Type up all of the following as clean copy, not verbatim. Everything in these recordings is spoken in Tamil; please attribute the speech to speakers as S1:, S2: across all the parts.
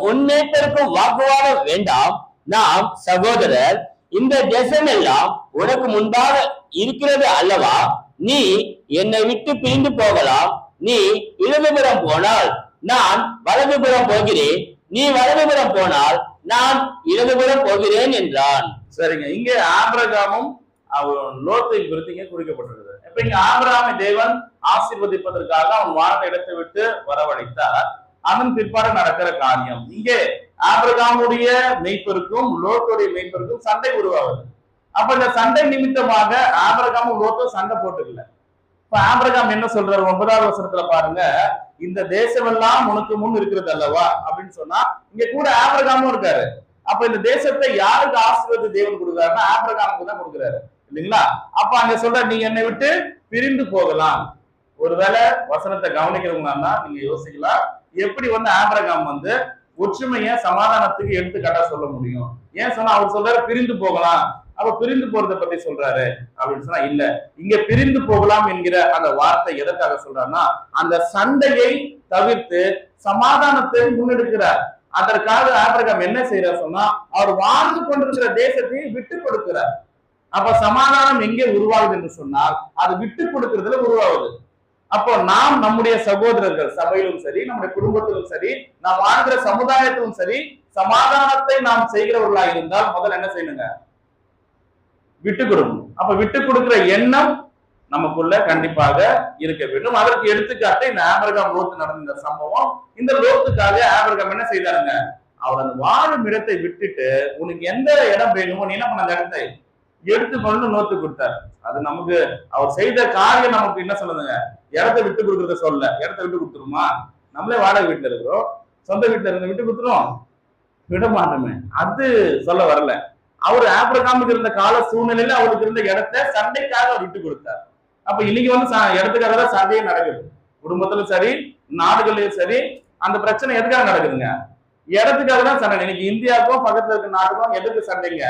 S1: உன் மேய்ப்பருக்கும் வாக்குவாதம் வேண்டாம். நாம் சகோதரர். இந்த தேசம் எல்லாம் உனக்கு முன்பாக இருக்கிறது அல்லவா? நீ என்னை விட்டு பிரிந்து போகலாம். நீ இடதுபுறம் போனால் நான் வலதுபுறம் போகிறேன், நீ வலதுபுறம் போனால் நான் இடதுபுறம் போகிறேன் என்றான்.
S2: சரிங்க, இங்க ஆபிரகாமும் லோத்தை குறித்து இங்க குறிக்கப்பட்டிருக்கிறது. இப்ப இங்க ஆபிரகாமை தேவன் ஆசீர்வதிப்பதற்காக அவன் வாழ்ந்த இடத்தை விட்டு வரவழைத்தார். அதன் பிற்பாடு நடக்கிற காரியம் இங்கே ஆபிரகாமுடைய மெய்ப்பருக்கும் லோத்துடைய மெய்ப்பருக்கும் சண்டை உருவாகுது. அப்ப இந்த சண்டை நிமித்தமாக ஆபிரகாமும் லோத்தும் சண்டை போட்டுக்கல. இப்ப ஆபிரகாம் என்ன சொல்றாரு 9வது வசனத்துல பாருங்க, இந்த தேசம் எல்லாம் உனக்கு முன் இருக்கிறது அல்லவா அப்படின்னு சொன்னா இங்க கூட ஆபிரகாமும் இருக்காரு. அப்ப இந்த தேசத்தை யாருக்கு ஆசீர்வாத தேவன் கொடுக்குறாருன்னா ஆபிரகாமுக்கு தான் கொடுக்குறாரு இல்லைங்களா? அப்ப அங்க சொல்ற நீ என்னை விட்டு பிரிந்து போகலாம். ஒருவேளை வசனத்தை கவனிக்கிறவங்கன்னா நீங்க யோசிக்கலாம், எப்படி ஆபிரகாம் ஒற்றுமைய சமாதானத்துக்கு எடுத்துக்காட்டா சொல்ல முடியும்? ஏன் சொன்னா அவர் சொல்றாரு பிரிந்து போகலாம். அப்ப பிரிந்து போறதை பத்தி சொல்றாரு அப்படின்னு சொன்னா இல்ல, இங்க பிரிந்து போகலாம் என்கிற அந்த வார்த்தை எதற்காக சொல்றாருன்னா அந்த சண்டையை தவிர்த்து சமாதானத்தை முன்னெடுக்கிறார். அதற்காக ஆபிரகாம் என்ன செய்யறார் சொன்னா அவர் வாழ்ந்து கொண்டிருக்கிற தேசத்தை விட்டு கொடுக்கிறார். அப்ப சமாதானம் எங்கே உருவாகுது என்று சொன்னால் அது விட்டு கொடுக்கறதுல உருவாகுது. அப்போ நாம் நம்முடைய சகோதரர்கள் சபையிலும் சரி, நம்முடைய குடும்பத்திலும் சரி, நாம் வாழ்கிற சமுதாயத்திலும் சரி, சமாதானத்தை நாம் செய்கிறவர்களா இருந்தால் முதல்ல என்ன செய்யணுங்க? விட்டு கொடுக்கணும். அப்ப விட்டு கொடுக்கிற எண்ணம் நமக்குள்ள கண்டிப்பாக இருக்க வேண்டும். அதற்கு எடுத்துக்காட்டு இந்த ஆபிரகாம் லோத்து நடந்த சம்பவம். இந்த லோத்துக்காக ஆபிரகாம் என்ன செய்தாருங்க? அவர் அந்த வாழும் இடத்தை விட்டுட்டு உனக்கு எந்த இடம் வேணுமோ நீ என்ன பண்ண அந்த இடத்தை எடுத்துக்கொண்டு லோத்து கொடுத்தாரு. அது நமக்கு அவர் செய்த காரியம் நமக்கு என்ன சொல்லுதுங்க? இடத்தை விட்டு கொடுக்கறத சொல்ல. இடத்தை விட்டு கொடுத்துருமா? நம்மளே வாடகை வீட்டுல இருக்கிறோம், சொந்த வீட்டுல இருந்த விட்டு கொடுத்துரும் விட மாட்டோமே, அது சொல்ல வரல. அவர் ஆபிரகாமுக்கு இருந்த கால சூழ்நிலையில அவருக்கு இருந்த இடத்தை சண்டைக்காக அவர் விட்டு கொடுத்தார். அப்ப இன்னைக்கு இடத்துக்காக தான் சண்டையே நடக்குது. குடும்பத்திலும் சரி, நாடுகளிலும் சரி, அந்த பிரச்சனை எதுக்காக நடக்குதுங்க? இடத்துக்காக தான் சண்டை. இன்னைக்கு இந்தியாவுக்கும் பக்கத்துல இருக்க நாடுக்கும் எதுக்கு சண்டைங்க?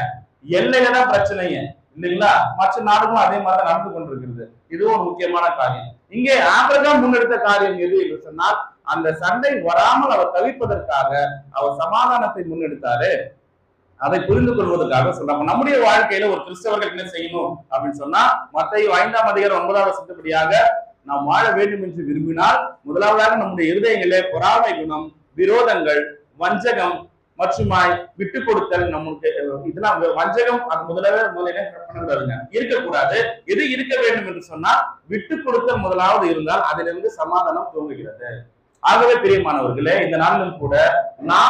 S2: எல்லையில தான் பிரச்சனைங்க இல்லைங்களா? மற்ற நாடுகளும் அதே மாதிரி நடந்து கொண்டிருக்கிறது. இதுவும் ஒரு முக்கியமான காரியம். இங்கே ஆபிரகாம் முன்னெடுத்த காரியம் எது என்று சொன்னால் அந்த சண்டை வராமல் அவர் தவிர்ப்பதற்காக அவர் சமாதானத்தை முன்னெடுத்தாரு. அதை புரிந்து கொள்வதற்காக சொல்றாங்க. நம்முடைய வாழ்க்கையில ஒரு கிறிஸ்தவர்கள் என்ன செய்யணும் அப்படின்னு சொன்னா மத்தேயு 5ஆம் அதிகாரம் 9வது வசனத்தின்படியாக நாம் வாழ வேண்டும் என்று விரும்பினால் முதலாவதாக நம்முடைய இருதயங்களே பொறாமை குணம், விரோதங்கள், வஞ்சகம் மற்றுமாய் விட்டு கொடுத்தல் நமக்கு இதெல்லாம் வஞ்சகம் அது முதலாவது இருக்கக்கூடாது. எது இருக்க வேண்டும் என்று சொன்னால் விட்டு கொடுத்தல் முதலாவது இருந்தால் அதிலிருந்து சமாதானம் தோங்குகிறது. ஆகவே பிரியமானவர்களே, இந்த நாளிலும் கூட நாம்